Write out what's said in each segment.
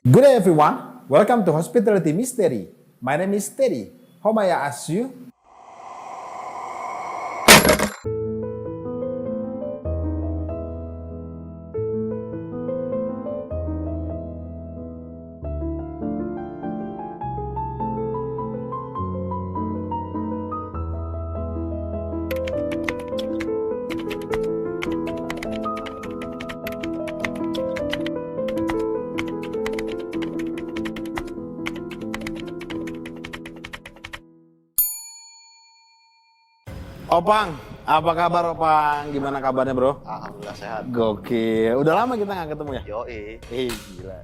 Good day, everyone. Welcome to Hospitality Mystery. My name is Teddy. How may I ask you? Opang, apa kabar Opang? Gimana kabarnya bro? Alhamdulillah sehat. Gokil. Udah lama kita nggak ketemu ya? Yoi. Gila.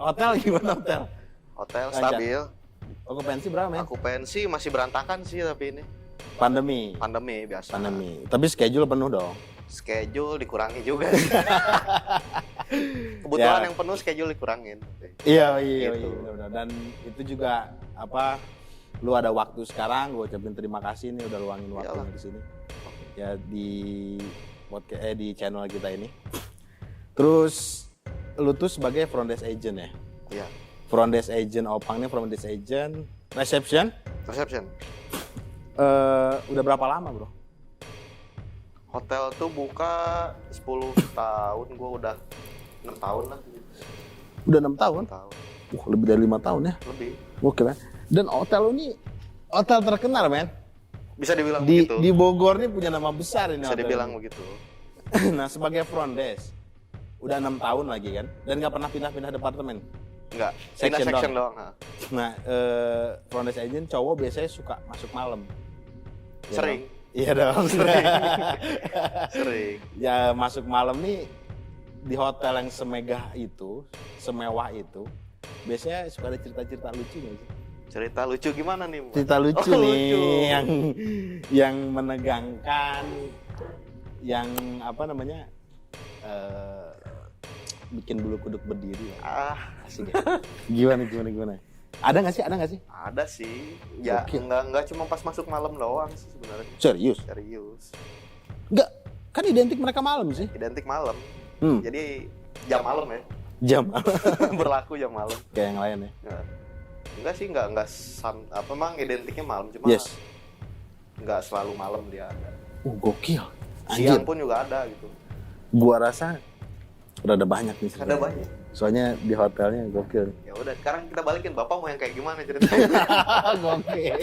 Hotel gimana hotel? Hotel Lancar. stabil. Okupansi berapa men? Aku pensi masih berantakan sih tapi ini. Pandemi. Pandemi biasa. Tapi schedule penuh dong. Schedule dikurangi juga. Kebutuhan yang penuh schedule dikurangin. Iya, Gitu. benar-benar. Dan itu juga lu ada waktu sekarang, gue ucapin terima kasih nih udah luangin waktunya di sini. Ya di podcast di channel kita ini. Terus lu tuh sebagai front desk agent ya? Iya. Front desk agent Opang nih front desk agent reception. Udah berapa lama, Bro? Hotel tuh buka 10 tahun, gua udah 6 tahun lah. Udah 6 tahun? 6 tahun. Lebih dari 5 tahun ya? Lebih. Gokil ya. Dan hotel lu ini hotel terkenal, men. Bisa dibilang begitu. Di Bogor nih punya nama besar ini. Bisa dibilang begitu. Nah, sebagai front desk udah 6 tahun lagi kan, dan nggak pernah pindah-pindah departemen. Enggak, Section doang. Nah, front desk agent cowok biasanya suka masuk malam. Ya Sering. dong? Iya dong. Sering. Ya masuk malam nih di hotel yang semegah itu, semewah itu, biasanya suka ada cerita-cerita lucu nggak sih? Cerita lucu gimana nih? Cerita lucu nih, lucu. yang menegangkan, yang bikin bulu kuduk berdiri. Asik ya. Gimana? Ada nggak sih? Ada sih. Ya enggak cuma pas masuk malam doang sih sebenarnya. Serius? Enggak, kan identik mereka malam sih. Identik malam. Jadi jam malam ya. Jam Berlaku jam malam. kayak yang lain ya. Ya. Enggak sih, enggak memang identiknya malam, cuma enggak selalu malam dia ada. Gokil. Siang pun juga ada gitu. Gua rasa udah ada banyak nih. Ada banyak. Soalnya di hotelnya gokil. Ya udah, sekarang kita balikin, Bapak mau yang kayak gimana ceritanya? Gokil.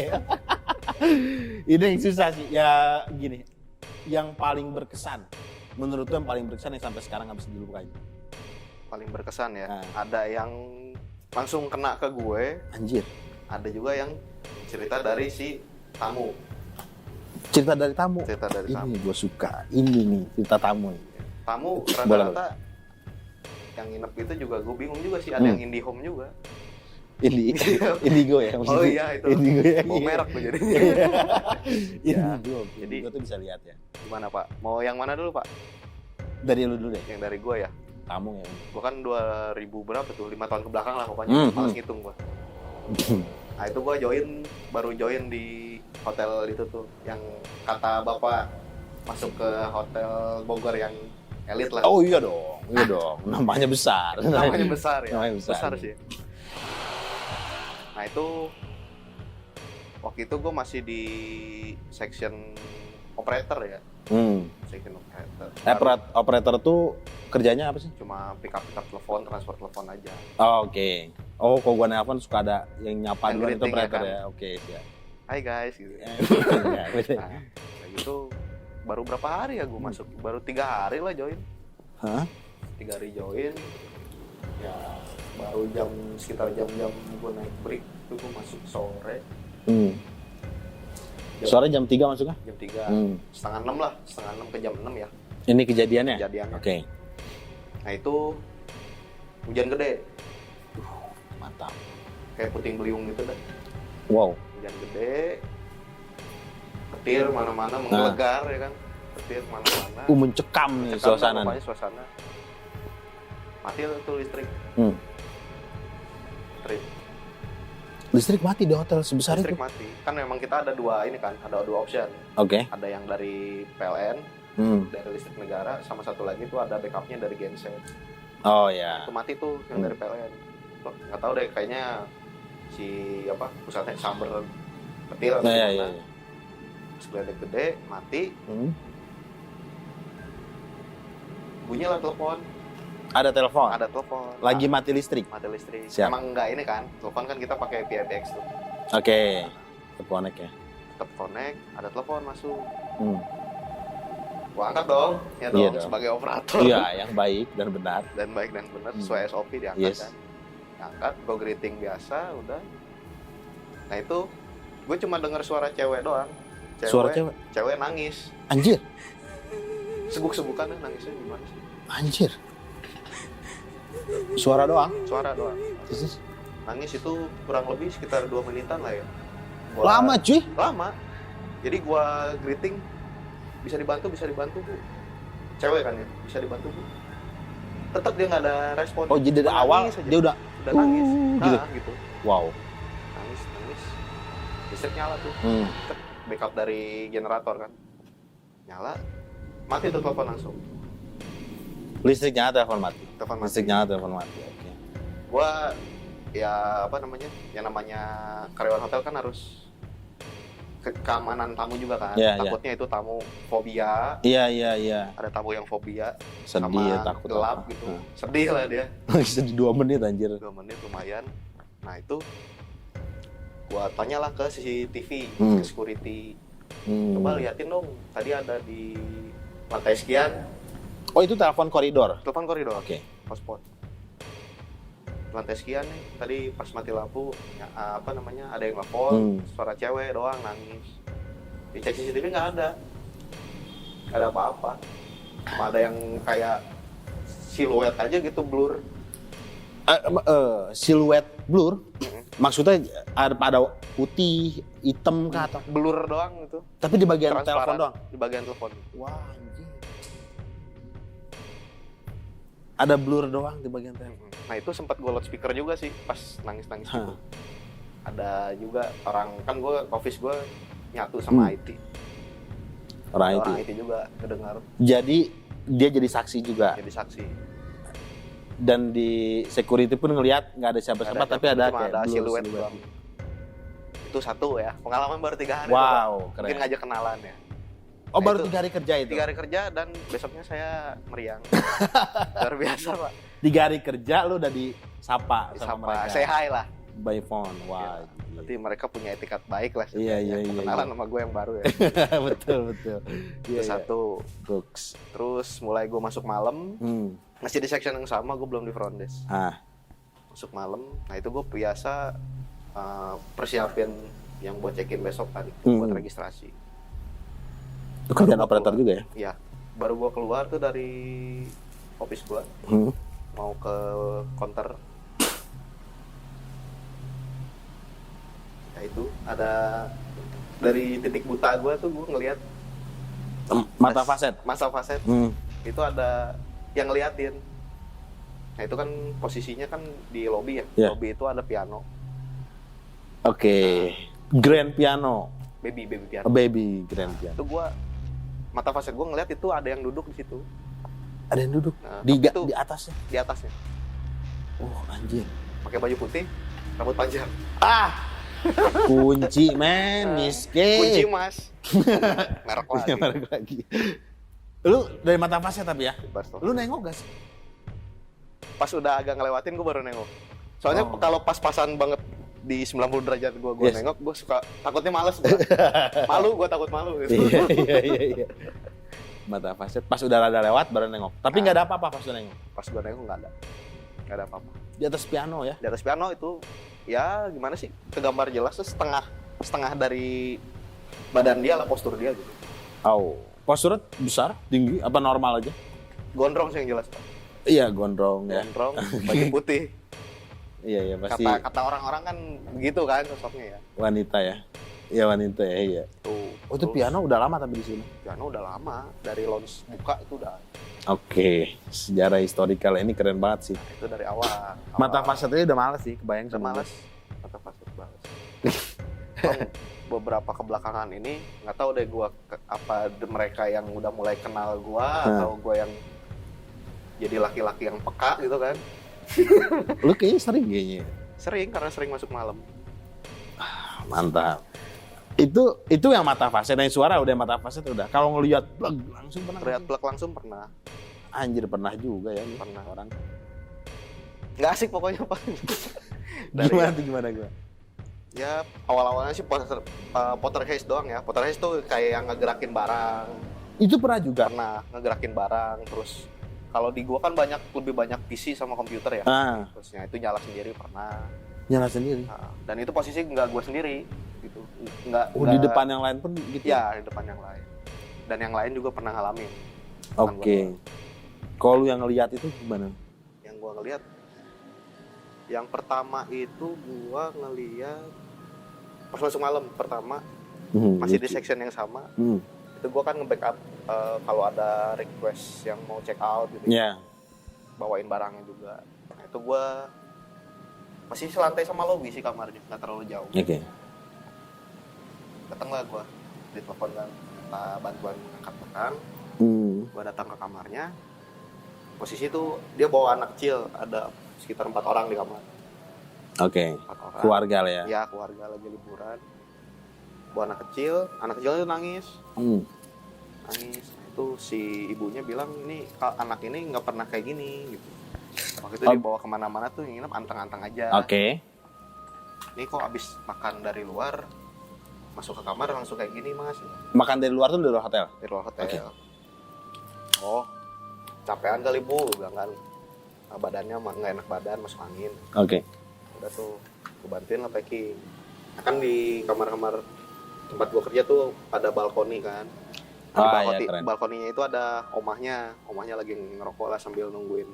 Ini yang susah sih. Ya gini, yang paling berkesan. Menurut lu yang paling berkesan yang sampai sekarang nggak bisa dilupain? Paling berkesan ya. Nah. Ada yang langsung kena ke gue. Anjir. Ada juga yang cerita dari si tamu. Cerita dari tamu. Tamu. Ini gue suka. Ini nih cerita tamu. Tamu rata-rata yang nginep itu juga gue bingung juga sih. Ada yang IndiHome juga. Indigo ya. Oh iya itu. Indigo ya. Mau merek tuh jadinya. Indigo. Jadi gue tuh bisa lihat ya. gimana Pak? Mau yang mana dulu Pak? Dari lu dulu deh. Yang dari gue ya. Tamu ya. Gue kan 2000 berapa tuh? 5 tahun ke belakang lah pokoknya. Males ngitung gue. Nah itu gue baru join di hotel itu tuh. Yang kata Bapak masuk ke hotel Bogor yang elit lah. Oh iya dong. Namanya besar. Namanya besar ya. Namanya besar sih. Nah itu waktu itu gue masih di section operator ya. Section operator. Operator tuh kerjanya apa sih? Cuma pick up telepon, transfer telepon aja. Oh, oke. Oh, kalau gua nelfon suka ada yang nyapa Yang duluan itu greeting operator ya kan? ya. Oke, siap. Hai guys gitu. Nah, Kayak gitu baru berapa hari ya gue masuk? Baru 3 hari lah join. hah? 3 hari join. Ya baru sekitar jam-jam gue naik break itu gue masuk sore. Sore jam 3 masuknya? Jam 3, setengah 6 lah, setengah 6 ke jam 6 ya. Ini kejadiannya? Oke. Nah itu hujan gede. Mantap. Kayak puting beliung gitu dah. Wow. Hujan gede. Petir mana-mana menggelegar ya kan. Petir mana-mana. Mencekam nih suasana. Pokoknya suasana. Mati tuh listrik. Listrik mati di hotel sebesar Listrik itu? mati. Kan memang kita ada dua option. Oke. Ada yang dari PLN, dari listrik negara, sama satu lagi tuh ada backupnya dari genset. Oh ya. Itu mati tuh yang dari PLN. nggak tahu deh, kayaknya si apa pusatnya samber petir atau Iya, gimana. iya, iya. Terus geledek gede mati, bunyi lah telepon. Ada telepon. Ada telepon. Lagi mati listrik. Mati listrik. Siap. Emang nggak ini kan, telepon kan kita pakai PIBX tuh. Oke. Connect ya. Tetap connect, ada telepon masuk. Gua angkat dong, ya Iya dong, dong. sebagai operator. Iya, yang baik dan benar. Dan baik dan benar sesuai SOP diangkat Yes. kan. Diangkat, gua greeting biasa, udah. Nah itu, gue cuma dengar suara cewek doang. Suara cewek? Cewek nangis. Anjir. Seguk-segukan nangisnya gimana sih? Anjir. Suara doang. Suara doang. Terus? Nangis itu kurang lebih sekitar 2 menitan lah ya. Lama cuy. Lama. Jadi gua greeting, bisa dibantu Bu. Cewek kan ya, bisa dibantu Bu. Tetap dia nggak ada respon. Oh jadi dari awal Nangis aja. dia udah nangis. gitu. Gitu. Wow. Nangis. Listrik nyala tuh. Backup dari generator kan. Nyala. Mati tuh telepon langsung. Listrik nyala, telepon mati. Telepon mati. Listrik nyala, telepon mati. Oke. Gua ya apa namanya? Yang namanya karyawan hotel kan harus keamanan tamu juga kan. Iya, Takutnya itu tamu fobia. Iya. Ada tamu yang fobia Sedih sama ya, takut gelap apa. gitu. Sedih lah dia. Sedih 2 menit anjir. 2 menit lumayan. Nah itu gua tanyalah ke CCTV, ke security. Coba liatin dong, tadi ada di lantai sekian. Oh itu telepon koridor. Telepon koridor. Oke. Hotspot. Lantai sekian nih, tadi pas mati lampu ya, apa namanya, ada yang telepon, suara cewek doang nangis. Dicek CCTV nggak ada apa-apa. Cuma ada yang kayak siluet aja gitu, blur. Siluet blur. Maksudnya ada putih, hitam kah atau? Blur doang gitu. Tapi di bagian Transparan. telepon doang. Di bagian telepon. Wah anjir. Ada blur doang di bagian telepon. Nah itu sempat gue loudspeaker juga sih pas nangis-nangis gitu. Ada juga orang, kan office gue nyatu sama IT. Orang IT juga kedengar. Jadi dia jadi saksi juga. Jadi saksi. Dan di security pun ngelihat nggak ada siapa-siapa, tapi ada cuma kayak ada blur, siluet doang. Itu satu ya, pengalaman baru 3 hari. Wow, Mungkin keren. ngajak kenalan ya. Oh Nah, baru itu 3 hari kerja itu? 3 hari kerja dan besoknya saya meriang. Luar biasa Pak. 3 hari kerja lu udah disapa sama mereka? Say hi lah. By phone, wah. Ya, berarti mereka punya etikat baik lah. Iya. Kenalan sama gue yang baru ya. betul. Itu satu. Cooks. Terus mulai gue masuk malam. Masih di section yang sama, gue belum di front desk. Masuk malam, nah itu gue biasa persiapin yang buat check-in besok tadi, buat registrasi. Itu kerjaan operator juga ya? Iya, baru gue keluar tuh dari office gue, mau ke counter. Nah itu ada dari titik buta gue tuh gue ngelihat mata faset. Itu ada yang ngeliatin. Nah itu kan posisinya kan di lobby ya. Yeah. Lobby itu ada piano. Oke. Grand piano. Baby piano. Baby grand piano. Itu gua mata faset gua ngeliat itu ada yang duduk di situ. Ada yang duduk Nah, di atasnya. Di atasnya. Oh anjir. Pakai baju putih, rambut panjang. Kunci men, miskin. Kunci Mas. Merek lagi. Lu dari mata faset tapi ya? Basto. Lu nengok gak sih? Pas udah agak ngelewatin gue baru nengok. Soalnya kalau pas-pasan banget di 90 derajat gue nengok, gue suka takutnya males. Malu, gue takut malu gitu. Iya. Mata faset pas udah rada lewat baru nengok. Tapi nggak ada apa-apa pas udah nengok. Pas gue nengok nggak ada apa-apa. Di atas piano ya? Di atas piano itu ya gimana sih? Kegambar jelas setengah dari badan dia lah, postur dia gitu. Posturnya besar, tinggi, apa normal aja? Gondrong sih yang jelas Pak. Iya gondrong ya. Gondrong, baju putih. Iya pasti. Kata orang-orang kan begitu kan sosoknya ya. Wanita ya. Iya wanita ya. Iya. Itu piano udah lama tapi di sini. Piano udah lama, dari launch buka itu udah. Oke, sejarah historikal ini keren banget sih. Nah, itu dari awal. Mata fasetnya udah males sih, kebayang udah sama males. Mata faset males. Beberapa kebelakangan ini nggak tahu deh gua mereka yang udah mulai kenal gua atau gua yang jadi laki-laki yang peka gitu kan. Lu kayaknya sering kayaknya. Sering, karena sering masuk malam. Mantap. Itu yang mata faset, yang suara udah mata faset udah. Kalau ngelihat plug langsung pernah. Lihat plek langsung pernah. Anjir pernah juga ya nih. Pernah. Orang. Nggak asik pokoknya Pak. Gimana? Ya awal-awalnya sih poltergeist doang ya. Poltergeist tuh kayak yang ngegerakin barang. Itu pernah juga. Pernah ngegerakin barang. Terus kalau di gua kan lebih banyak PC sama komputer ya. Terusnya itu nyala sendiri pernah. Nyala sendiri. Nah, dan itu posisi nggak gua sendiri gitu. Di depan yang lain pun gitu. Ya, di depan yang lain. Dan yang lain juga pernah ngalamin. Oke. Kalau lu yang ngelihat itu gimana? Yang gua ngelihat, yang pertama itu gua ngelihat pas masuk malam pertama, masih di section yang sama. Itu gua kan nge-backup kalau ada request yang mau check out gitu. Bawain barangnya juga. Nah, itu gua masih selantai sama lobby sih kamarnya, nggak terlalu jauh. Oke. Datanglah gua, ditelepon kan, minta bantuan angkat barang. Gua datang ke kamarnya. Posisi itu dia bawa anak kecil, ada sekitar 4 orang di kamar. Oke. 4 orang. Keluarga lah ya. Ya, keluarga lagi liburan. Bawa anak kecilnya itu nangis. Nangis. Itu si ibunya bilang, ini anak ini nggak pernah kayak gini gitu. Waktu itu dibawa kemana-mana tuh yang nginep anteng-anteng aja. Oke. Ini kok abis makan dari luar, masuk ke kamar langsung kayak gini mas. Makan dari luar tuh dari luar hotel? Dari luar hotel. Okay. Oh, capean kali bu, bilang kan. Badannya nggak enak badan, masuk angin. Oke. Udah tuh, gue bantuin lah packing. Kan di kamar-kamar tempat gue kerja tuh ada balkoni kan. Iya, balkoninya itu ada omahnya lagi ngerokok lah sambil nungguin.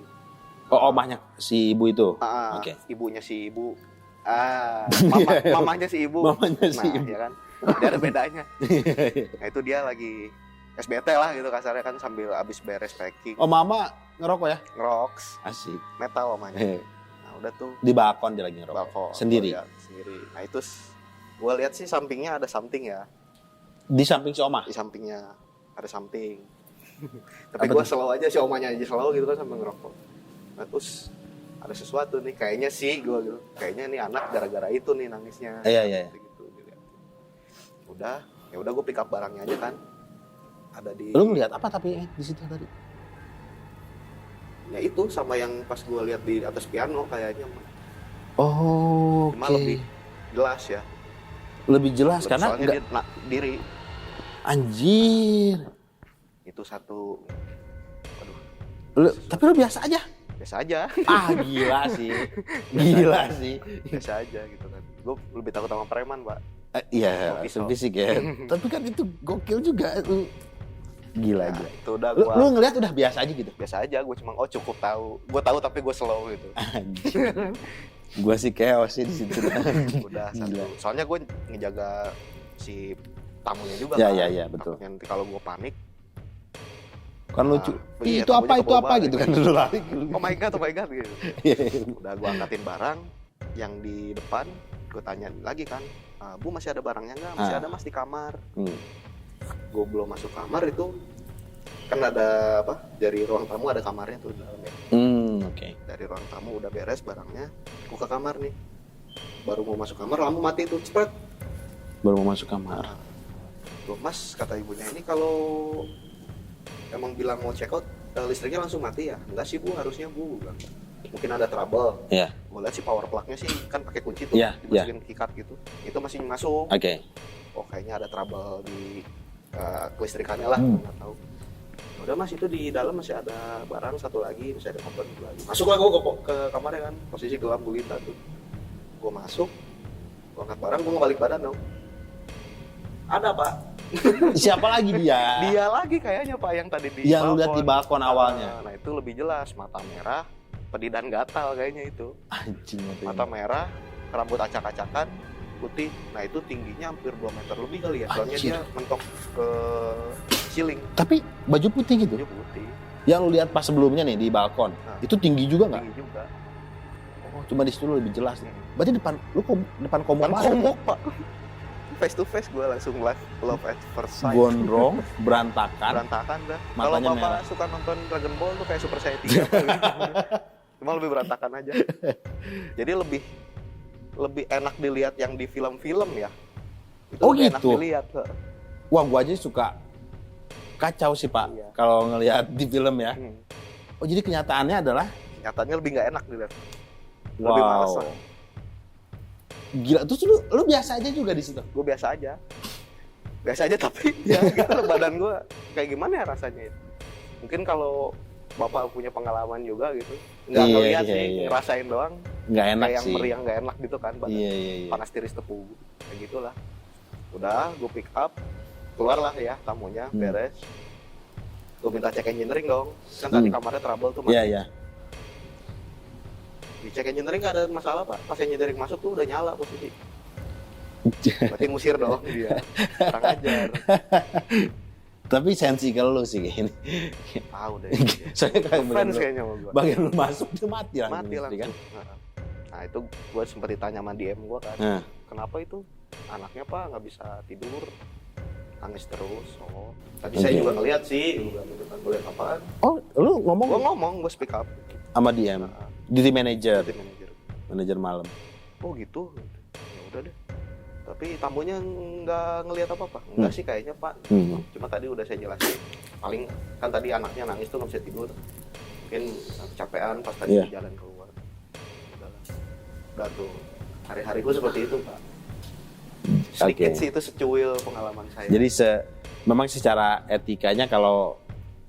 Oh, omahnya si ibu itu? Oke. Ibunya si ibu. Mamanya si ibu. Mamanya si ibu. Ya kan. Dia ada bedanya. Nah itu dia lagi SBT lah gitu kasarnya kan sambil abis beres packing. Oh mama ngerokok ya? Ngeroks. Asik. Metal mamanya. Nah udah tuh. Di balkon dia lagi ngerokok? Balkon. Sendiri? Sendiri. Nah itu gue lihat sih sampingnya ada something ya. Di samping si oma? Di sampingnya ada something. Tapi gue slow aja si omanya aja slow gitu kan sambil ngerokok. Nah terus ada sesuatu nih kayaknya sih gue gitu. Kayaknya nih anak gara-gara itu nih nangisnya. Iya. Gitu. Ya udah gue pick up barangnya aja kan. Ada di. Lu ngeliat apa tapi di situ tadi? Ya itu sama yang pas gue lihat di atas piano kayaknya. Oh. Cuma lebih jelas ya. Lebih jelas karena soalnya dia diri. Anjir. Itu satu. Tapi lu biasa aja. Biasa aja. Gila sih. Gila sih. Biasa aja gitu kan. Gue lebih takut sama preman, Pak. Iya, fisik ya. Tapi kan itu gokil juga. Gila aja. Itu udah lu ngeliat udah biasa aja gitu? Biasa aja, gue cuma cukup tahu. Gue tahu tapi gue slow gitu. Anjir. Gue sih chaos sih di situ. Udah satu. Soalnya gue ngejaga si tamunya juga ya, kan. Ya, betul. Nanti kalau gue panik kan lucu. Itu apa gitu kan dulu lari. Oh my god gitu. Udah gue angkatin barang yang di depan, gue tanya lagi kan, Bu masih ada barangnya nggak? Masih ada mas di kamar. Gue belum masuk kamar itu kan ada apa? Dari ruang tamu ada kamarnya tuh dalamnya. Oke. Dari ruang tamu udah beres barangnya, gue ke kamar nih. Baru mau masuk kamar lampu mati tuh cepet. Baru mau masuk kamar. Tuh mas kata ibunya ini kalau emang bilang mau check out listriknya langsung mati ya? Enggak sih bu, harusnya bu bilang. Mungkin ada trouble. Iya. Gue lihat sih power plug-nya sih kan pakai kunci tuh, dimasukin keycard gitu. Itu masih masuk. Oke. Oh kayaknya ada trouble di kelistrikannya lah, nggak tahu. Udah mas itu di dalam masih ada barang satu lagi, masih ada komponen lagi. Masuklah gue ke kamarnya kan, posisi gelap gulita tuh. Gue masuk, gue angkat barang, gue mau balik badan dong. Ada pak. Siapa lagi dia? Dia lagi kayaknya pak yang tadi di yang lu lihat di balkon awalnya. Nah itu lebih jelas, mata merah, pedih dan gatal kayaknya itu. Anjing. Mata merah, rambut acak-acakan, putih. Nah itu tingginya hampir 2 meter lebih kali ya. Soalnya dia mentok ke ceiling. Tapi baju putih gitu? Baju putih. Yang lu lihat pas sebelumnya nih di balkon, itu tinggi juga nggak? Tinggi juga. Oh cuma di situ lebih jelas. Berarti depan komuk pak. Face to face gue langsung love at first sight. Gondrong, berantakan dah. Kalau matanya bapak merah. suka nonton Dragon Ball tuh kayak Super Saiyan 3 cuma lebih berantakan aja. Jadi lebih enak dilihat yang di film-film ya. Itu Oh lebih enak gitu? dilihat. Wah, gua aja suka kacau sih Pak, Iya. kalau ngelihat di film ya. Oh, jadi kenyataannya adalah Nyatanya lebih nggak enak dilihat. Lebih males wow. lah. Gila, terus lu biasa aja juga di situ. Gue biasa aja tapi ya gitu, badan gue kayak gimana ya rasanya ya. Mungkin kalau bapak punya pengalaman juga gitu, nggak Iya, ngeliat iya, sih, iya. ngerasain doang. Nggak enak Kayak yang sih. meriang nggak enak gitu kan, badan Iya. panas tiris tepu kayak gitulah. Udah gue pick up, keluarlah ya tamunya, beres. Gue minta cek engineering dong, kan tadi kamarnya trouble tuh. Iya. Di cek engineering nggak ada masalah Pak, pas engineering masuk tuh udah nyala posisi. Berarti ngusir dong dia, kurang ajar. Tapi sensi ke lu sih kayak ini. Tahu deh. Soalnya kayak Fans kayaknya sama gue. bagian lu masuk dia mati langsung. Mati langsung. Kan? Nah itu gue sempat ditanya sama DM gue kan, kenapa itu anaknya Pak nggak bisa tidur, nangis terus. Oh, tadi saya juga ngeliat sih, gue lihat apaan. Oh, lu Gue ngomong, gue speak up. sama dia, duty manager, Tim manajer. manajer malam. Oh gitu. Ya udah deh. Tapi tamunya nggak ngelihat apa-apa. Enggak sih kayaknya Pak. Cuma tadi udah saya jelasin. Paling kan tadi anaknya nangis tuh nggak bisa tidur. Mungkin kecapean pas tadi jalan keluar. Udah tuh. Hari-hari gue seperti itu Pak. Sedikit sih itu secuil pengalaman saya. Jadi memang secara etikanya kalau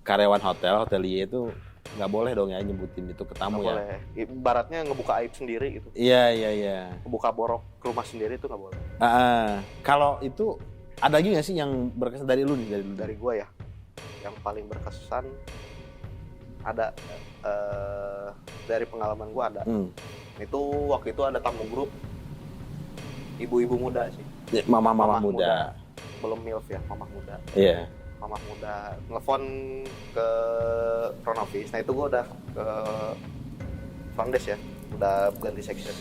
karyawan hotelier itu nggak boleh dong ya nyebutin itu ke tamu ya. Boleh. Ibaratnya ngebuka aib sendiri gitu. Iya. Ngebuka borok ke rumah sendiri itu nggak boleh. Kalau itu ada lagi nggak sih yang berkesan dari lu nih Dari gue ya, yang paling berkesan ada dari pengalaman gue ada. Itu waktu itu ada tamu grup ibu-ibu muda sih. Mama muda. Belum MILF ya, mama muda. Iya. Mama muda telepon ke front office. Nah itu gue udah ke front desk ya, udah ganti section.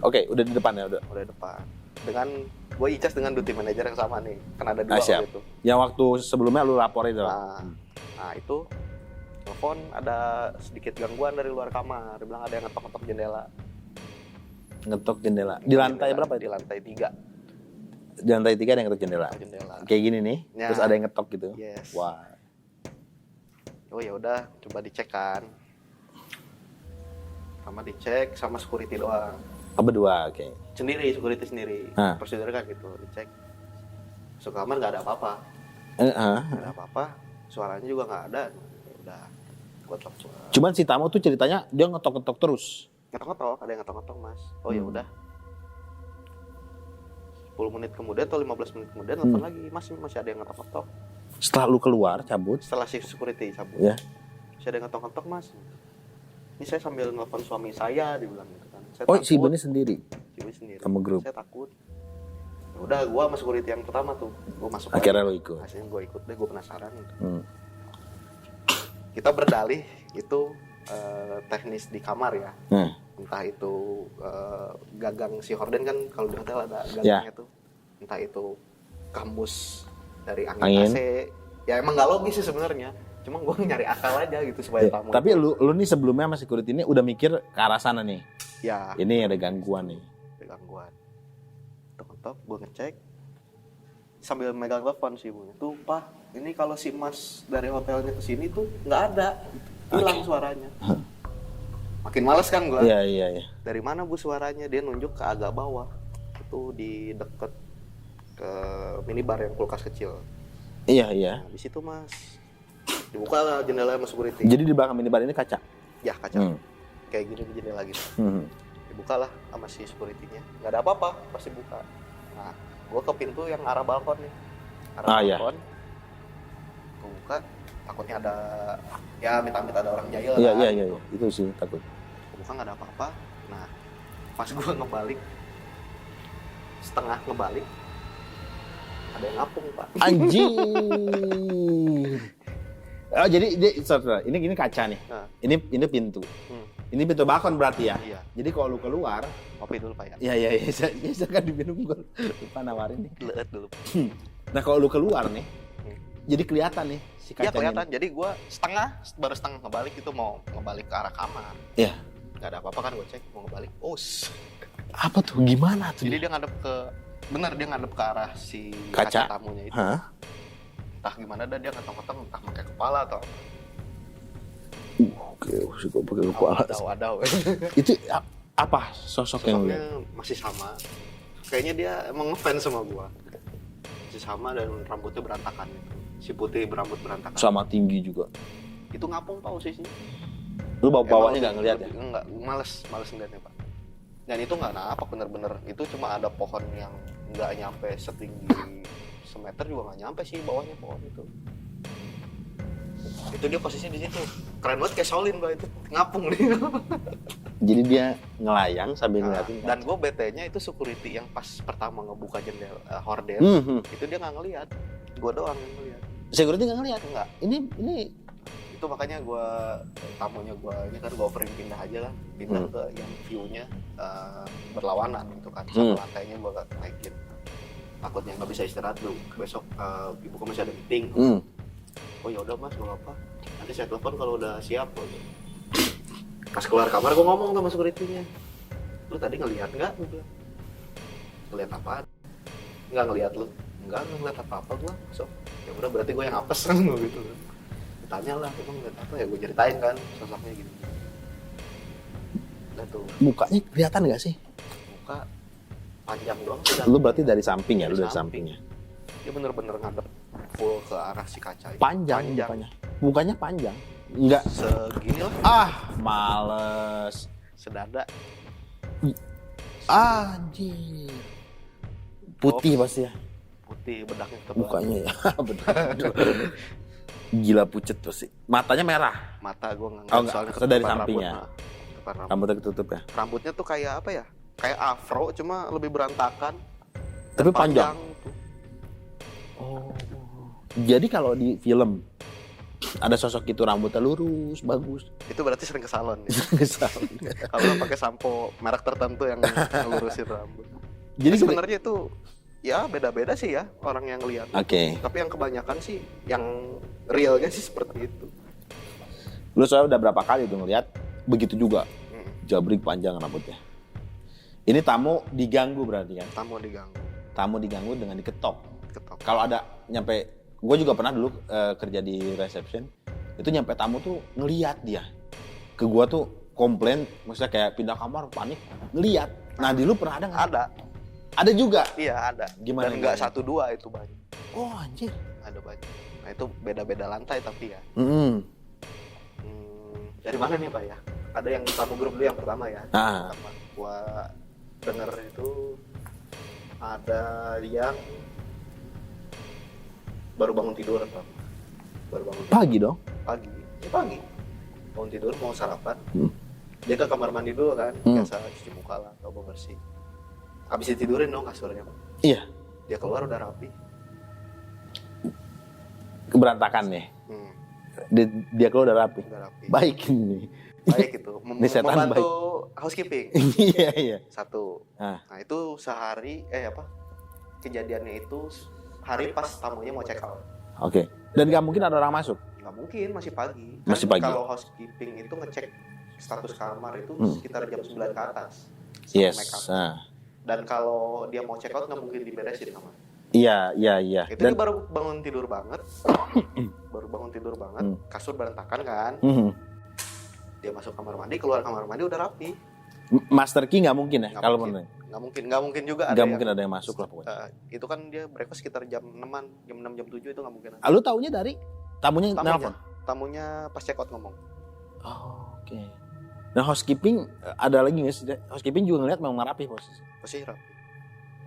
Oke, udah di depan ya udah. Udah depan. Dengan gue icas dengan duty manager yang sama nih, kan ada dua siap. waktu itu. Yang waktu sebelumnya lu laporin dong. Nah itu telepon ada sedikit gangguan dari luar kamar. Dia bilang ada yang ngetok-ngetok jendela. Ngetok jendela. Di lantai berapa itu? Di lantai 3. Di lantai 3 ada yang ngetok jendela. Kayak gini nih. Ya. Terus ada yang ngetok gitu. Yes. Wah. Oh ya udah, coba dicek kan. Sama dicek sama security doang. Berdua, oke. Sendiri, security sendiri. Prosedur kan gitu, dicek. Masuk kamar nggak ada apa-apa. Nggak ada apa-apa. Suaranya juga nggak ada. Ya udah, gua telepon. Cuman si tamu tuh ceritanya dia ngetok-ngetok terus. Ngetok-ngetok, ada yang ngetok-ngetok mas. Oh ya udah. 10 menit kemudian atau 15 menit kemudian telepon lagi, masih ada yang ngetok-ngetok. Setelah lu keluar cabut. Setelah si security cabut. Ya. Masih ada yang ngetok-ngetok mas. Ini saya sambil nelfon suami saya, dibilang gitu kan. Saya Oh, takut. si Beni sendiri. Si Beni sendiri. Sama grup. Saya takut. Ya udah, gua sama security yang pertama tuh, gua masuk. Akhirnya lagi. lu ikut. Akhirnya gua ikut deh, gua penasaran. Gitu. Kita berdalih itu teknis di kamar ya. Entah itu gagang si horden kan kalau di hotel ada gagangnya tuh. Entah itu kambus dari angin AC. Ya emang nggak logis sih sebenarnya. Cuma gue nyari akal aja gitu supaya tamu. Tapi lu nih sebelumnya sama security ini udah mikir ke arah sana nih. Ya. Ini ada gangguan nih. Ada gangguan. Tok-tok, gue ngecek. Sambil megang telepon sih Bu. Tuh Pak, ini kalau si Mas dari hotelnya ke sini tuh nggak ada. Hilang suaranya. Makin males kan gue. Iya. Dari mana Bu suaranya? Dia nunjuk ke agak bawah. Itu di deket ke minibar yang kulkas kecil. Iya. Nah, di situ Mas. Dibuka lah jendela sama security. Jadi di belakang minibar ini kaca? Ya kaca. Kayak gini di jendela gitu. Dibuka lah sama si security-nya. Nggak ada apa-apa, pasti buka. Nah, gue ke pintu yang arah balkon nih. Balkon. Gue buka, takutnya ada, ya amit-amit ada orang jahil lah. Iya. Itu sih takut. Gue buka nggak ada apa-apa. Nah, pas gue ngebalik, setengah ngebalik, ada yang ngapung Pak. Anjir. Oh jadi ini kaca nih. Ini pintu. Ini pintu balkon berarti ya. Iya. Jadi kalau lu keluar, kopi dulu Pak ya. Iya. Saya kan diminum gue lupa nawarin nih. Leet dulu. Nah kalau lu keluar nih, jadi kelihatan nih si Iya kacanya. kelihatan. Jadi gue baru setengah ngebalik itu mau ngebalik ke arah kamar. Iya. Gak ada apa-apa kan gue cek mau ngebalik. Apa tuh? Gimana tuh? Jadi dia ngadep ke arah si Kaca? tamunya itu. Hah? Entah gimana dah dia ngetong-ngetong entah pakai kepala atau apa. Oke, kok pakai kepala. Wadaw. Itu apa sosok yang Sosoknya masih sama. Kayaknya dia emang ngefans sama gua. Masih sama dan rambutnya berantakan gitu. Si putih berambut berantakan. sama tinggi juga? Itu ngapung Pak posisinya. Lu bawanya nggak ngeliat ya? Enggak, males ngeliatnya Pak. Dan itu nggak napak bener-bener. Itu cuma ada pohon yang nggak nyampe setinggi semeter juga nggak nyampe sih bawahnya pohon itu. Itu dia posisinya di situ. Keren banget kayak Shaolin Pak itu. Ngapung dia. Jadi dia ngelayang sambil ngeliatin. Dan gue BT-nya itu security yang pas pertama ngebuka jendela horden. Itu dia nggak ngeliat. Gue doang yang ngeliat. Security nggak ngeliat? Enggak. Ini Itu makanya tamunya ini kan gue offering pindah aja lah. Pindah ke yang view-nya berlawanan gitu kan. Sama lantainya gue naikin. Takutnya nggak bisa istirahat dulu. Besok ibuku masih ada meeting. Oh ya udah Mas, nggak apa. Nanti saya telepon kalau udah siap. Pas keluar kamar gue ngomong sama security-nya. Lu tadi ngelihat nggak? Ngelihat apa? Nggak ngelihat lu. Nggak ngelihat apa-apa gue. So, ya udah berarti gue yang apes kan gitu. Tanya lah, emang ngeliat apa ya? Gue ceritain kan sosoknya gitu. Nah tuh. mukanya kelihatan nggak sih? Muka panjang doang sih. Lu berarti dari samping ya? Lu dari sampingnya? Dia bener-bener ngadep full ke arah si kaca itu. Panjang. Mukanya panjang. Enggak segini lah. Males. Sedada. Anjir. Putih pasti ya? Putih, bedaknya tebal. Mukanya ya. Bener. Gila pucet pasti. Matanya merah. Mata gue nggak. Oh enggak, dari sampingnya. Rambut. Rambutnya ketutup ya? Rambutnya tuh kayak apa ya? Kayak afro, cuma lebih berantakan. Tapi panjang. Tuh. Oh. Jadi kalau di film ada sosok itu rambutnya lurus, bagus. Itu berarti sering ke salon ya? Kesal. Kalau pakai sampo merek tertentu yang ngelurusin rambut. Jadi sebenarnya itu ya beda-beda sih ya orang yang lihat. Oke. Tapi yang kebanyakan sih yang realnya sih seperti itu. Lu soalnya udah berapa kali tuh ngeliat begitu juga. Jabrik panjang rambutnya. Ini tamu diganggu berarti kan? Tamu diganggu dengan diketok. Kalau ada nyampe, gue juga pernah dulu kerja di reception, itu nyampe tamu tuh ngeliat dia. Ke gue tuh komplain, maksudnya kayak pindah kamar panik, ngeliat. Nah di lu pernah ada nggak? Ada juga? Iya ada. Gimana? Dan nggak 1-2 itu banyak. Oh anjir. Ada banyak. Nah itu beda-beda lantai tapi ya. Dari mana nih Pak ya? Ada yang tamu grup dulu yang pertama ya. Pertama gua denger itu ada yang baru bangun tidur Pak. Pagi dong? Pagi. Bangun tidur mau sarapan. Dia ke kamar mandi dulu kan. Biasa cuci muka lah atau bersih. Habis ditidurin dong kasurnya Pak. Iya. Dia keluar udah rapi. Keberantakan nih. Dia keluar udah rapi. Baik ini. Baik itu. Membantu baik. Housekeeping. Iya. Satu. Nah itu sehari kejadiannya itu hari pas tamunya mau check out. Oke. Dan nggak mungkin ada orang masuk? Nggak mungkin, masih pagi. Masih pagi. Kalau housekeeping itu ngecek status kamar itu sekitar jam 9 ke atas. Yes. Dan kalau dia mau check out nggak mungkin diberesin kamar. Iya. Itu dia baru bangun tidur banget. Kasur berantakan kan. Dia masuk kamar mandi, keluar kamar mandi udah rapi. Master key nggak mungkin ya? Kalau menurut? Nggak mungkin juga ada. Nggak mungkin ada yang masuk lah pokoknya. Itu kan dia breakfast sekitar jam 6-an, jam 6 jam 7 itu nggak mungkin. Lu taunya dari tamunya nelfon? Tamunya pas check out ngomong. Oh, oke. Nah housekeeping ada lagi nggak sih? Housekeeping juga ngeliat memang rapi posisi. Pasti rapi.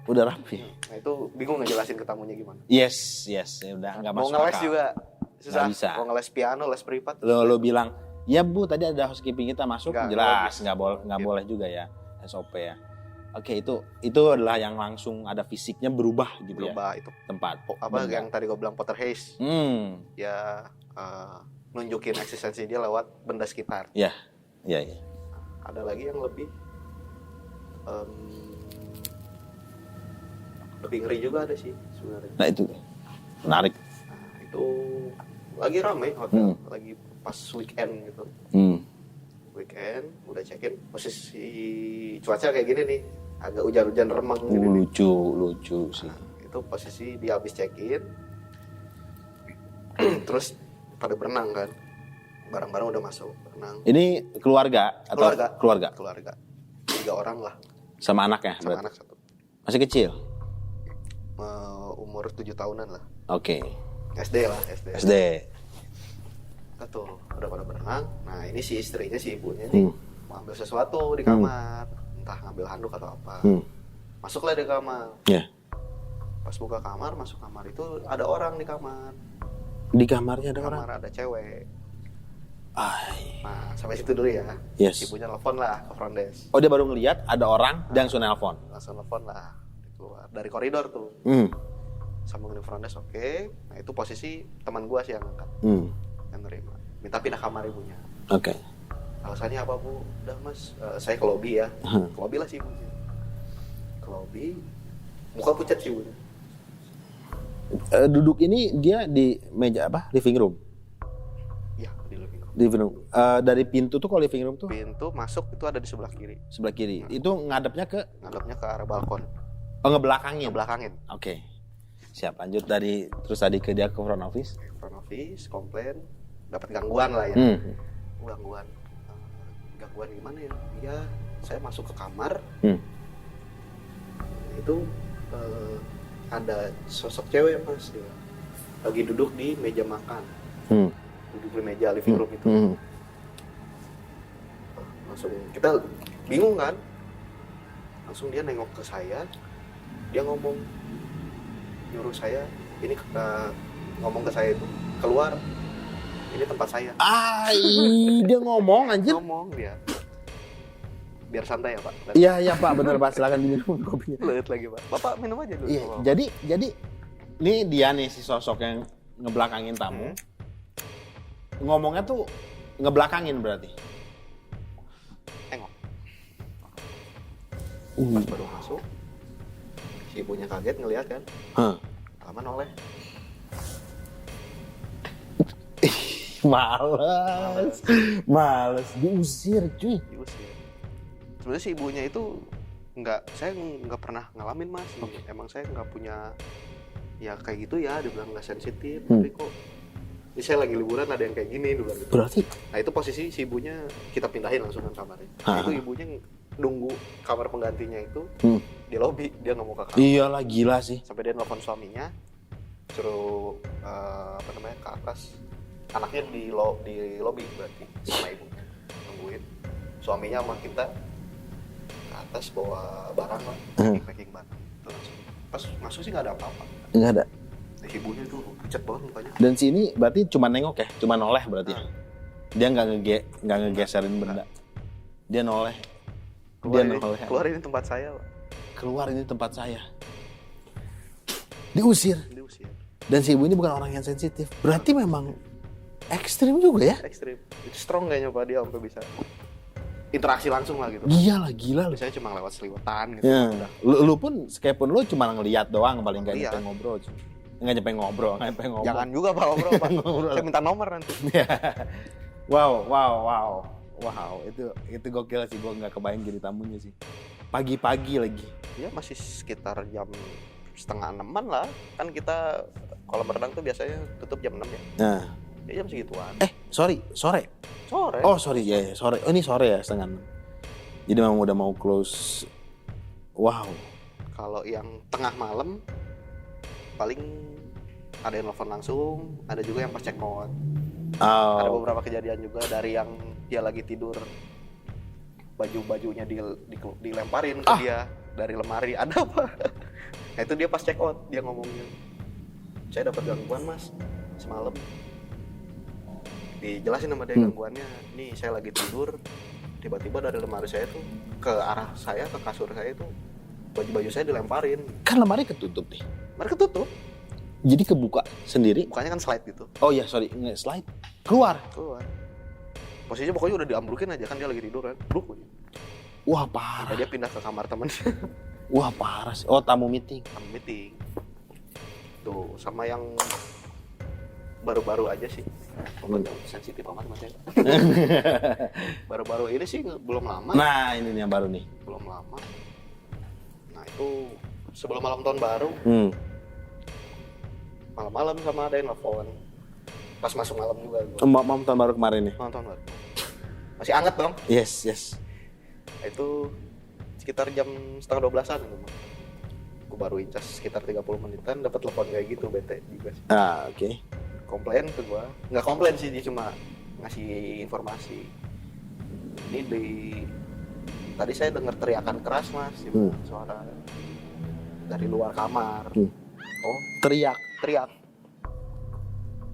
Udah rapi. Nah itu bingung ngejelasin ke tamunya gimana? Yes. Ya udah nggak masuk. Mau ngeles juga susah. Nggak bisa. Mau ngeles piano, les privat. Lo bilang, ya Bu tadi ada housekeeping kita masuk, jelas nggak boleh juga ya SOP ya. Oke itu adalah yang langsung ada fisiknya berubah gitu ya. Berubah itu tempat. Apa yang tadi gue bilang Potter Haze. Ya nunjukin eksistensi dia lewat benda sekitar. Iya. Ada lagi yang lebih ngeri juga ada sih sebenarnya. Nah itu menarik. Nah, Itu lagi ramai hotel, lagi pas weekend gitu. Weekend, udah check-in, posisi cuaca kayak gini nih, agak hujan-hujan remang gini nih. Lucu sih. Nah, itu posisi dia habis check-in, terus pada berenang kan, barang-barang udah masuk berenang. Ini keluarga atau keluarga? Keluarga, 3 orang lah. Sama anaknya? Sama anak 1. Masih kecil? Umur 7 tahunan lah. Oke. SD. SD. Tuh, udah pada berenang. Nah, ini si istrinya, si ibunya nih mau ambil sesuatu di kamar, entah ngambil handuk atau apa. Masuklah di kamar. Yeah. Pas buka kamar, masuk kamar itu ada orang di kamar. Di kamarnya ada orang? Kamar ada cewek. Ay. Nah, sampai situ dulu ya. Yes. Ibunya telepon lah ke front desk. Oh, dia baru ngelihat ada orang dan langsung nelpon. Langsung telepon lah, keluar dari koridor tuh. Sambung di front desk, oke. Nah, itu posisi teman gua sih yang angkat. Yang nerima. Minta pindah kamar ibunya. Oke. Alasannya apa, Bu? Udah, Mas, saya ke lobby ya. Ke lobby lah si ibunya. Ke lobby, muka pucat si ibunya. Duduk ini dia di meja apa? Living room? Iya, di living room. Living room. Dari pintu tuh, kalau living room tuh? Pintu masuk itu ada di sebelah kiri. Sebelah kiri. Itu ngadepnya ke? Ngadepnya ke arah balkon. Oh, ngebelakangin? Ngebelakangin. Oke. Siap, lanjut terus tadi ke dia ke front office? Front office, komplain. Dapat gangguan lah ya. Gangguan gimana ya? Iya, saya masuk ke kamar. Itu ada sosok cewek, Mas, dia lagi duduk di meja makan. Duduk di meja living room itu. Langsung kita bingung kan? Langsung dia nengok ke saya. Dia ngomong, nyuruh saya, ini ngomong ke saya itu, keluar. Ini tempat saya. Dia ngomong anjir. Ngomong dia. Biar santai ya, Pak. Iya Pak, bener Pak, silakan diminum kopinya. Leut lagi, Pak. Bapak minum aja dulu. Iya, jadi ini dia nih si sosok yang ngebelakangin tamu. Ngomongnya tuh ngebelakangin berarti. Tengok. Pas baru masuk, si ibunya kaget ngelihat kan. Lama noleh. Males diusir cuy. Sebenarnya si ibunya itu saya nggak pernah ngalamin, Mas. Emang saya nggak punya ya kayak gitu ya, dibilang nggak sensitif. Tapi kok ini saya lagi liburan ada yang kayak gini dulu gitu. Berarti? Nah, itu posisi si ibunya kita pindahin langsung ke kamarnya. Itu ibunya nunggu kamar penggantinya itu di lobi, dia nggak mau ke kamar. Iyalah, gila sih. Sampai dia nelfon suaminya, suruh ke atas. Anaknya di lobi berarti sama ibunya nungguin. Suaminya sama kita ke atas bawa barang lah, packing barang. Langsung pas masuk sih nggak ada apa-apa. Nggak ada. Ibunya tuh pucat banget mukanya. Dan sini berarti cuma nengok ya, cuma noleh berarti. Dia nggak ngegeserin benda. Dia noleh. Keluar ini tempat saya, Pak. Keluar ini tempat saya. Diusir. Dan si ibu ini bukan orang yang sensitif. Berarti memang ekstrim juga ya? Ekstrim. Itu strong kayaknya, Pak, dia sampai bisa interaksi langsung lah gitu. Gila lu. Biasanya cuma lewat seliwetan gitu. Ya. Lu pun sekepun lu cuma ngelihat doang, paling nggak nyampe ngobrol. Nggak nyampe ngobrol. Jangan juga Pak ngobrol, Pak. Saya minta nomor nanti. Wow, itu gokil sih, gue nggak kebayang jadi tamunya sih. Pagi-pagi lagi. Ya masih sekitar jam 5:30 lah. Kan kita kolam renang tuh biasanya tutup jam 6 ya. Nah. Ya jam segituan. Sore. Oh sorry, ya sore. Oh ini sore ya, 5:30. Jadi memang udah mau close. Wow. Kalau yang tengah malam paling ada yang nelfon langsung, ada juga yang pas check out. Ada beberapa kejadian juga dari yang dia lagi tidur, baju-bajunya dilemparin ke dia dari lemari. Ada apa? Nah itu dia pas check out, dia ngomongnya, saya dapat gangguan, Mas, semalam. Dijelasin sama dia gangguannya, nih saya lagi tidur, tiba-tiba dari lemari saya tuh ke arah saya, ke kasur saya tuh baju-baju saya dilemparin. Kan lemari ketutup nih. Lemari ketutup. Jadi kebuka sendiri. Bukanya kan slide gitu. Oh iya, sorry, slide. Keluar. Posisinya pokoknya udah diambrukin aja, kan dia lagi tidur kan. Bruk. Wah, parah. Dia pindah ke kamar temennya. Wah, parah sih. Oh, tamu meeting. Tuh, sama yang baru-baru aja sih. Sensitif amat Mas ya. Baru-baru ini sih belum lama. Nah, ini nih yang baru nih. Belum lama. Nah, itu sebelum malam tahun baru. Malam-malam sama ada yang nelfon. Pas masuk malam juga gua. Malam tahun baru kemarin nih. Malam tahun baru. Masih anget dong. Yes. Itu sekitar jam 11:30-an itu. Gue baru incas sekitar 30 menitan dapat telepon kayak gitu, bete juga sih. Oke. Komplain ke gue, nggak komplain sih, dia cuma ngasih informasi. Ini tadi saya dengar teriakan keras Mas, suara dari luar kamar. Oh, Teriak.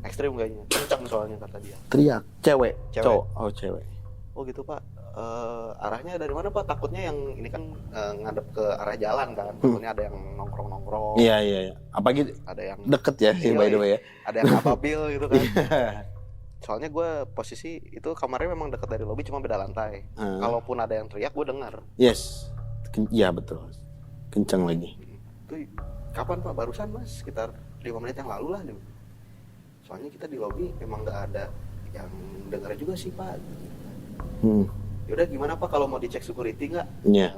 Ekstrim kayaknya, kencang soalnya kata dia. Teriak. Cewek. Cowok. Oh, cewek. Oh gitu Pak. Arahnya dari mana Pak? Takutnya yang ini kan ngadep ke arah jalan kan. Takutnya ada yang nongkrong. Iya. Apa gitu? Ada yang deket ya sih by the way ya. Ada yang ababil gitu kan. Soalnya gue posisi itu kamarnya memang dekat dari lobi, cuma beda lantai. Kalaupun ada yang teriak gue dengar. Yes. Iya betul. Kencang lagi. Itu kapan Pak? Barusan Mas, sekitar 5 menit yang lalu lah. Soalnya kita di lobi memang nggak ada yang dengar juga sih Pak. Yaudah gimana Pak kalau mau dicek security nggak? Iya.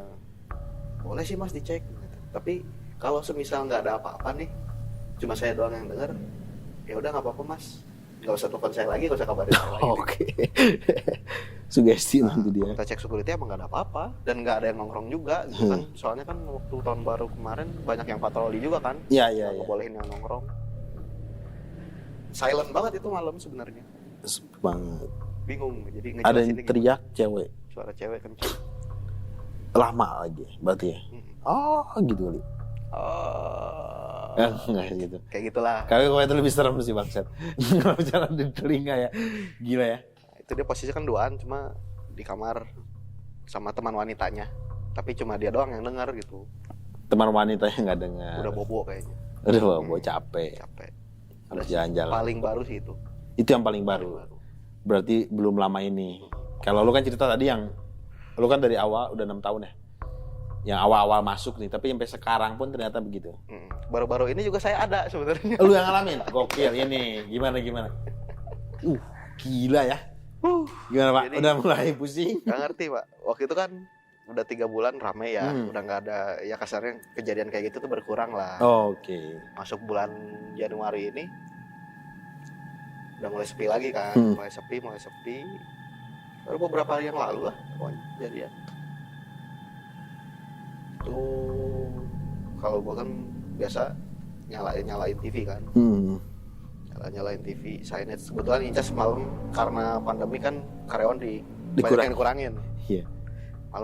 Boleh sih Mas dicek. Tapi kalau semisal nggak ada apa-apa nih, cuma saya doang yang dengar, ya udah nggak apa-apa Mas. Nggak usah telepon saya lagi, nggak usah kabarin saya lagi. Oke. Sugesti nanti dia. Kita cek security emang nggak ada apa-apa dan nggak ada yang nongkrong juga, gitu kan? Soalnya kan waktu tahun baru kemarin banyak yang patroli juga kan? Iya. Nggak bolehin yang nongkrong. Silent banget itu malam sebenarnya. Banget. Bingung, jadi ada yang teriak cewek. Suara cewek kenceng. Lama lagi, berarti ya. Oh, gitu kali. Enggak gitu. Kayak gitulah. Kalau itu lebih serem sih bangsat. Kalau jalan di telinga ya. Gila ya. Itu dia posisi kan duaan, cuma di kamar sama teman wanitanya. Tapi cuma dia doang yang dengar gitu. Teman wanitanya nggak dengar. Udah bobo kayaknya. Udah bobo, capek. Harus jalan-jalan. Paling baru sih itu. Itu yang paling baru. Berarti belum lama ini. Kalau lu kan cerita tadi yang lu kan dari awal udah 6 tahun ya. Yang awal-awal masuk nih, tapi sampai sekarang pun ternyata begitu. Baru-baru ini juga saya ada sebenarnya. Lu yang ngalamin? Gokil ini. Gimana? Gila ya. Gimana Pak? Jadi, udah mulai pusing? Gak ngerti Pak. Waktu itu kan udah 3 bulan rame ya. Udah gak ada, ya kasarnya kejadian kayak gitu tuh berkurang lah. Oke. Masuk bulan Januari ini udah mulai sepi lagi kan. Mulai sepi. Baru beberapa hari yang lalu lah pokoknya jadian. Tuh kalau gua kan biasa nyalain TV kan. Nyalain TV, signage. Kebetulan Incas malam karena pandemi kan karyawan dikurangin. Iya.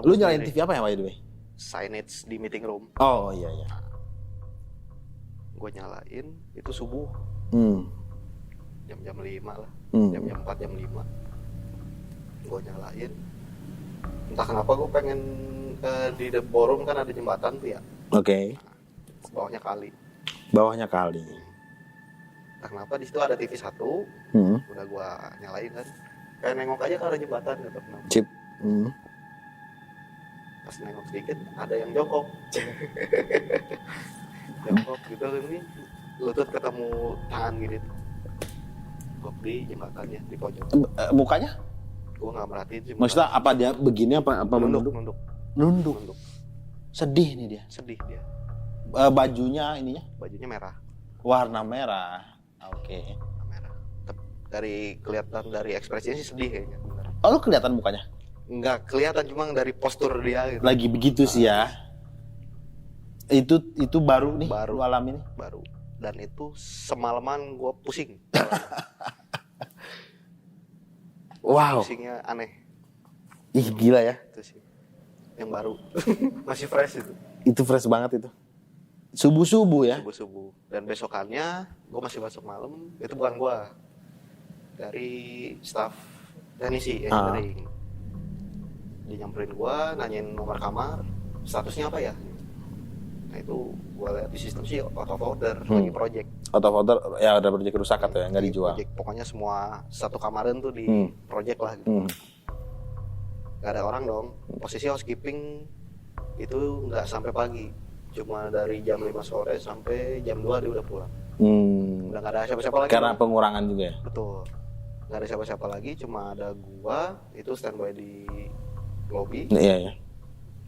Lu nyalain TV apa ya by the way? Signage di meeting room. Oh iya. Gue nyalain itu subuh. Jam 5 lah. Jam 4, jam 5. Gue nyalain. Entah kenapa gue pengen di The Forum kan ada jembatan tuh ya. Oke. Bawahnya kali. Entah kenapa di situ ada TV 1. Udah gue nyalain kan. Kayak nengok aja ke arah jembatan gitu. Cip. Pas nengok sedikit ada yang jongkok. Jongkok gitu ini lutut ketemu tangan gitu. Jongkok di jembatannya di pojok. Mukanya? Gue nggak merhatiin sih. Maksudnya apa dia begini apa nunduk? Sedih nih dia. Bajunya merah. Warna merah. Oke. Merah. Dari kelihatan dari ekspresinya sih sedih kayaknya. Oh, lu kelihatan mukanya? Enggak kelihatan, cuma dari postur dia gitu. Lagi begitu sih ya. Itu baru nih, lu alamin nih. Baru. Dan itu semalaman gue pusing. Wow. Pusingnya aneh. Ih gila ya. Itu sih. Yang baru. Masih fresh itu. Itu fresh banget itu. Subuh-subuh ya. Subuh-subuh. Dan besokannya gue masih masuk malam. Itu bukan gue. Dari staff teknisi engineering. Dia nyamperin gue, nanyain nomor kamar, statusnya apa ya? Nah itu gue lihat di sistem sih out of order, lagi project. Out of order, ya ada project rusak atau ya, nggak dijual. Project, pokoknya semua satu kamaran tuh di project lah gitu. Gak ada orang dong, posisi housekeeping itu nggak sampai pagi. Cuma dari jam 5 sore sampai jam 2 dia udah pulang. Udah nggak ada siapa-siapa lagi. Karena pengurangan juga ya. Betul. Nggak ada siapa-siapa lagi, cuma ada gua itu standby di lobby. Iya ya.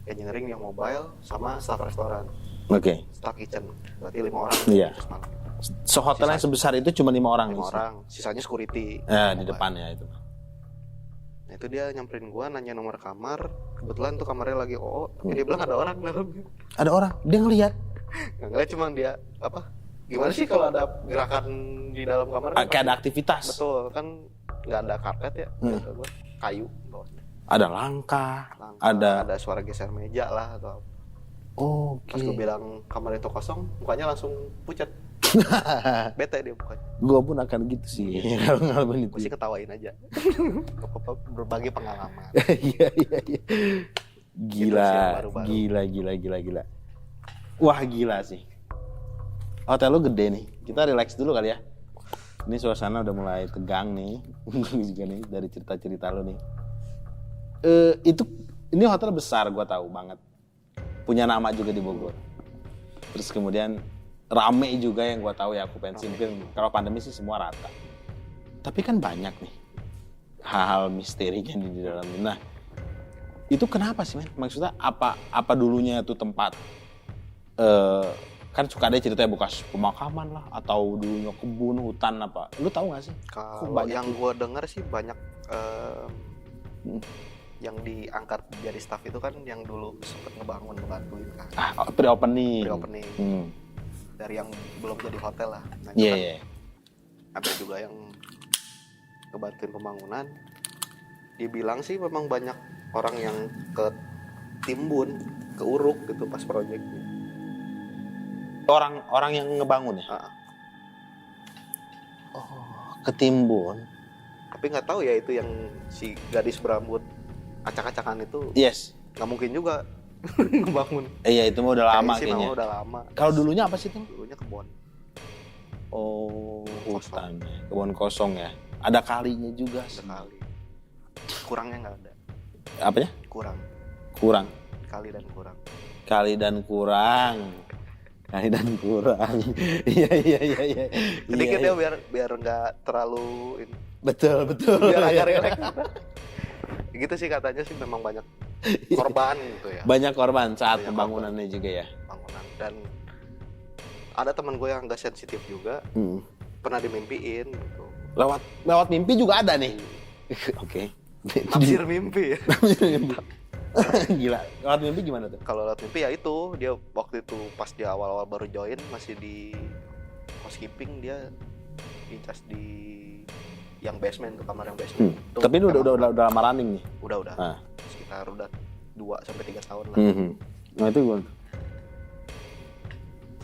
Engineering yang mobile sama staff restoran. Oke. Staff kitchen. Berarti 5 orang. Iya. Semalam. Sehotel yang sebesar itu cuma 5 orang. 5 orang. Sisanya security. Di depan ya itu. Nah itu dia nyamperin gua, nanya nomor kamar. Kebetulan tuh kamarnya lagi tapi dia bilang ada orang dalam. Ada orang, dia ngelihat. Nggak ngeliat, cuma dia gimana sih kalau ada gerakan di dalam kamar? Kayak ada aktivitas. Betul, kan nggak ada karpet ya, kayu bawahnya. Ada langkah, ada suara geser meja lah atau apa. Oke. Pas gue bilang kamar itu kosong, mukanya langsung pucat. Bete dia mukanya. Gue pun akan gitu sih kalau ngalamin itu. Gue sih ketawain aja. Berbagi pengalaman. Iya. Gila, baru-baru. gila. Wah gila sih. Hotel lu gede nih. Kita relax dulu kali ya. Ini suasana udah mulai tegang nih. Juga nih dari cerita-cerita lu nih. Ini hotel besar, gue tahu banget. Punya nama juga di Bogor. Terus kemudian rame juga yang gue tahu ya, okupansi mungkin kalau pandemi sih semua rata. Tapi kan banyak nih hal-hal misterinya di dalamnya. Nah, itu kenapa sih men? Maksudnya apa dulunya itu tempat kan suka ada ceritanya bekas pemakaman lah atau dulunya kebun, hutan apa. Lu tahu gak sih? Kalau yang gue dengar sih banyak yang diangkat jadi staff itu kan yang dulu sempat ngebantuin kan. Pre-opening. Dari yang belum jadi hotel lah. Nah, Iya. Ada juga yang ngebantuin pembangunan. Dibilang sih memang banyak orang yang ketimbun, keuruk gitu pas proyeknya. Orang yang ngebangun ya? Ketimbun. Tapi nggak tahu ya itu yang si gadis berambut acak-acakan itu. Yes. Nggak mungkin juga ngebangun. Iya itu mah udah lama kayaknya. Udah lama. Kalau dulunya apa sih itu? Dulunya kebun. Hutan. Kebun kosong ya. Ada kalinya juga. Ada kali. Kurangnya nggak ada. Apanya? Kurang. Kali dan kurang. Iya. Sedikit ya biar nggak terlalu. Betul. Biar agak relax. Gitu sih katanya sih memang banyak korban gitu ya. Banyak korban saat pembangunannya juga ya. Bangunan dan ada teman gue yang nggak sensitif juga. Pernah dimimpiin gitu. Lewat mimpi juga ada nih. Oke. Tafsir mimpi ya. Gila. Lewat mimpi gimana tuh? Kalau lewat mimpi ya itu dia waktu itu pas dia awal-awal baru join masih di housekeeping, dia dicas di yang basement tuh, kamar yang basement. Tapi ini udah lama running nih. Udah. Sekitar udah 2-3 tahun lah. Nah itu gimana?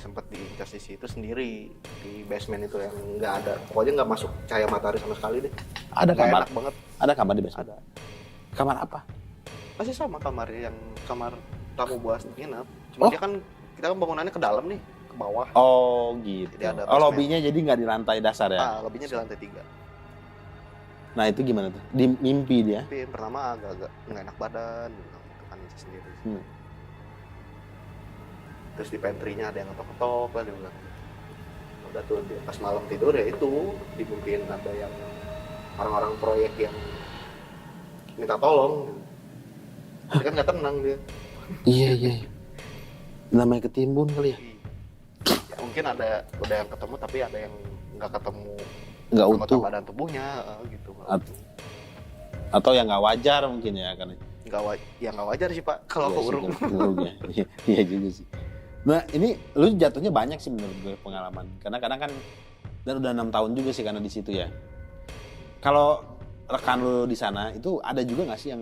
Sempat diincas di situ sendiri di basement itu yang nggak ada, pokoknya nggak masuk cahaya matahari sama sekali deh. Ada kamar? Enak banget. Ada kamar di basement? Ada. Kamar apa? Masih sama kamar tamu buat nginep. Cuma dia kan kita kan bangunannya ke dalam nih, ke bawah. Oh gitu. Lobbynya jadi nggak di lantai dasar ya? Lobbynya di lantai 3. Nah itu gimana tuh? Di mimpi dia? Tapi pertama agak nggak enak badan, kan sendiri. Terus di pantry-nya ada yang ngetok-ngetok lah, dia bilang. Udah tuh pas malam tidur ya itu dimimpiin ada yang orang-orang proyek yang minta tolong. Dia kan nggak tenang dia. Iya. Namanya ketimbun kali ya? Ya mungkin udah yang ketemu tapi ada yang nggak ketemu. Nggak utuh. Badan tubuhnya gitu. Atau yang nggak wajar mungkin ya kan? Nggak wajar sih Pak kalau keuruk. Iya juga sih. Nah ini lu jatuhnya banyak sih menurut gue pengalaman. Karena kadang kan dan udah 6 tahun juga sih karena di situ ya. Kalau rekan lu di sana itu ada juga nggak sih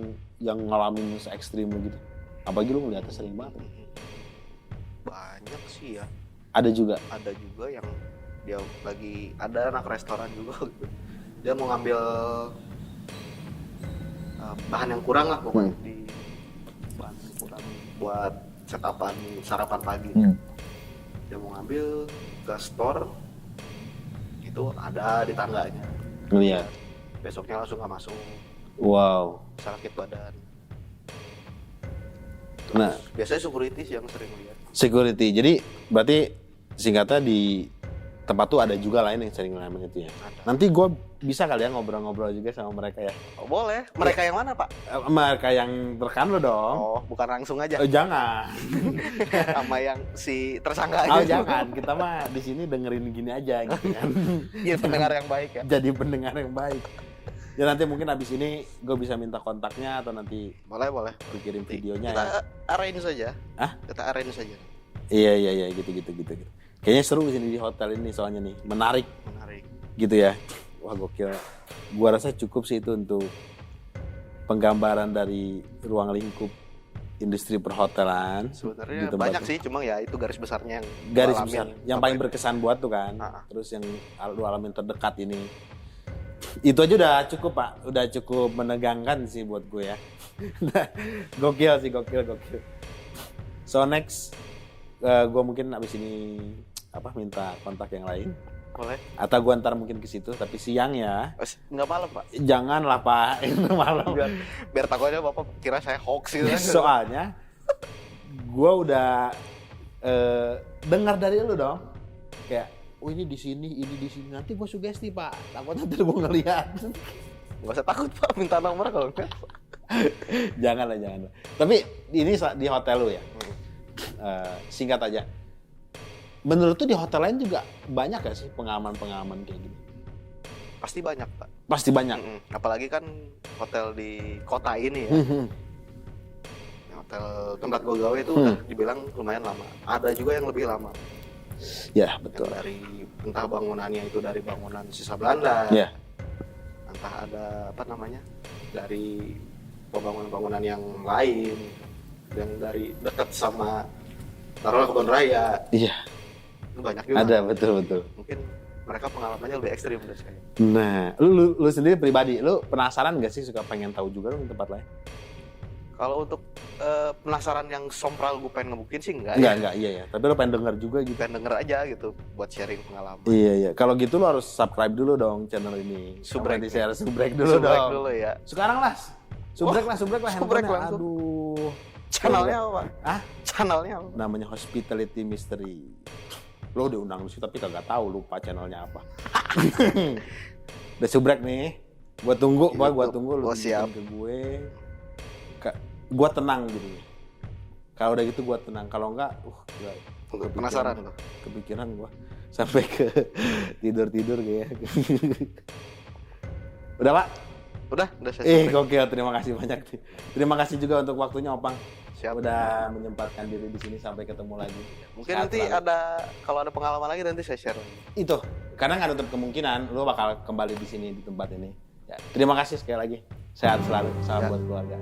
yang ngalamin se-ekstrim gitu? Apalagi lu ngeliatnya sering banget. Banyak sih ya. Ada juga yang dia lagi ada anak restoran juga gitu. Dia mau ngambil bahan yang kurang lah pokoknya di bahan yang kurang buat setapan sarapan pagi. Dia mau ngambil ke store itu ada di tangganya. Ngeliat. Besoknya langsung nggak masuk. Wow. Sakit badan. Terus, nah biasanya security sih yang sering lihat. Security. Jadi berarti singkatnya di tempat tuh ada juga lain yang sering ngalamin itu ya. Ada. Nanti gue bisa kali ya ngobrol-ngobrol juga sama mereka ya. Oh, boleh. Mereka yang mana, Pak? Mereka yang rekan lo dong. Oh, bukan langsung aja. Jangan. Sama yang si tersangka Oh aja. jangan, kita mah di sini dengerin gini aja gitu kan. Iya, pendengar yang baik ya. Jadi pendengar yang baik. Ya nanti mungkin abis ini gue bisa minta kontaknya atau nanti Boleh. kirim videonya Kita ya. arrange saja. Hah? Kita arrange saja. Iya gitu. Kayaknya seru di sini di hotel ini soalnya nih, menarik gitu ya. Wah gokil. Gua rasa cukup sih itu untuk penggambaran dari ruang lingkup industri perhotelan. Sebenarnya banyak sih, cuma ya itu garis besarnya yang garis alamin. besar yang paling berkesan buat tuh kan. Terus yang lu alamin terdekat ini. Itu aja udah cukup Pak, udah cukup menegangkan sih buat gue ya. Gokil. So next, gue mungkin abis ini minta kontak yang lain. Boleh. Atau gue ntar mungkin ke situ, tapi siang ya. Nggak malam Pak. Janganlah Pak, itu malam. Biar takutnya Bapak kira saya hoax gitu. Soalnya, gue udah dengar dari lu dong, kayak ini di sini, nanti gue sugesti Pak, takutnya ntar gue ngeliat. Gak usah takut Pak, minta nomor kalau enggak. janganlah. Tapi ini di hotel lu ya, singkat aja. Menurut tuh di hotel lain juga banyak gak sih pengalaman kayak gini? Pasti banyak Pak. Pasti banyak. Apalagi kan hotel di kota ini ya. Hotel tempat gue gawe itu udah dibilang lumayan lama. Ada juga yang lebih lama. Ya betul. Yang dari entah bangunannya itu dari bangunan sisa Belanda. Ya. Entah ada dari bangunan-bangunan yang lain, yang dari dekat sama taruhlah kebun raya. Iya. Itu banyak juga. Ada betul. Mungkin mereka pengalamannya lebih ekstrim dari saya. Nah, lu sendiri pribadi, lu penasaran gak sih, suka pengen tahu juga lu di tempat lain? Kalau untuk penasaran yang sompral gue pengen ngebukin sih enggak. Iya. Tapi lu pengen denger juga gitu. Pengen denger aja gitu buat sharing pengalaman. Iya. Kalau gitu lu harus subscribe dulu dong channel ini. Subrek dulu dong. Dulu ya. Sekarang lah. Subrek lah Subrek handphonenya. langsung. Aduh. Channelnya apa? Channelnya apa? Namanya Hospitality Mystery. Lo udah undang lu sih tapi kagak tahu lupa channelnya apa. Udah subrek nih. Gua tunggu lu siap ke gue. Gua tenang gitu. Kalau udah gitu gua tenang. Kalau enggak, penasaran tuh. Kepikiran gua sampai ke tidur kayak. Udah, Pak? Udah saya. Gokil, terima kasih banyak. Terima kasih juga untuk waktunya, Opang. Siap. Udah menyempatkan diri di sini, sampai ketemu lagi. Mungkin nanti kalau ada pengalaman lagi nanti saya share. Itu, karena nggak nutup kemungkinan lu bakal kembali di sini di tempat ini. Ya, terima kasih sekali lagi. Sehat selalu, salam buat keluarga.